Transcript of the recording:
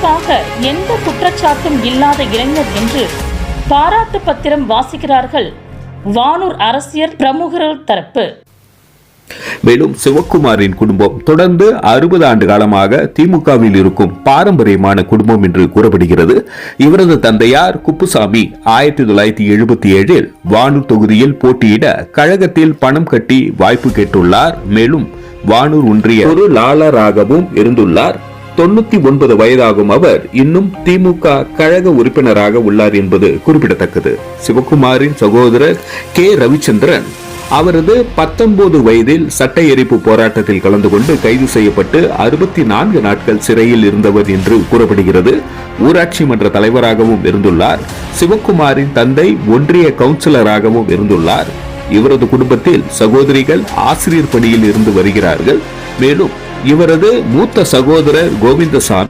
குறிப்பாக எந்த குற்றச்சாட்டும் இல்லாத இளைஞர் என்று பாராட்டு பத்திரம் வாசிக்கிறார்கள் வானூர் அரசியல் பிரமுகர்கள் தரப்பு. மேலும் சிவக்குமாரின் குடும்பம் தொடர்ந்து 60 ஆண்டு காலமாக திமுகவில் இருக்கும் பாரம்பரியமான குடும்பம் என்று கூறப்படுகிறது. இவரது தந்தையார் குப்புசாமி 1977 வானூர் தொகுதியில் போட்டியிட கழகத்தில் பணம் கட்டி வாய்ப்பு கேட்டுள்ளார். மேலும் வானூர் ஒன்றிய பொருளாளராகவும் இருந்துள்ளார். 99 வயதாகும் அவர் இன்னும் திமுக கழக உறுப்பினராக உள்ளார் என்பது குறிப்பிடத்தக்கது. சிவக்குமாரின் சகோதரர் கே ரவிச்சந்திரன் அவரது 19 வயதில் சட்ட எரிப்பு போராட்டத்தில் கலந்து கொண்டு கைது செய்யப்பட்டு 64 நாட்கள் சிறையில் இருந்தவர் என்று கூறப்படுகிறது. ஊராட்சி மன்ற தலைவராகவும் இருந்துள்ளார். சிவக்குமாரின் தந்தை ஒன்றிய கவுன்சிலராகவும் இருந்துள்ளார். இவரது குடும்பத்தில் சகோதரிகள் ஆசிரியர் பணியில் இருந்து வருகிறார்கள். மேலும் இவரது மூத்த சகோதரர் கோவிந்தசாமி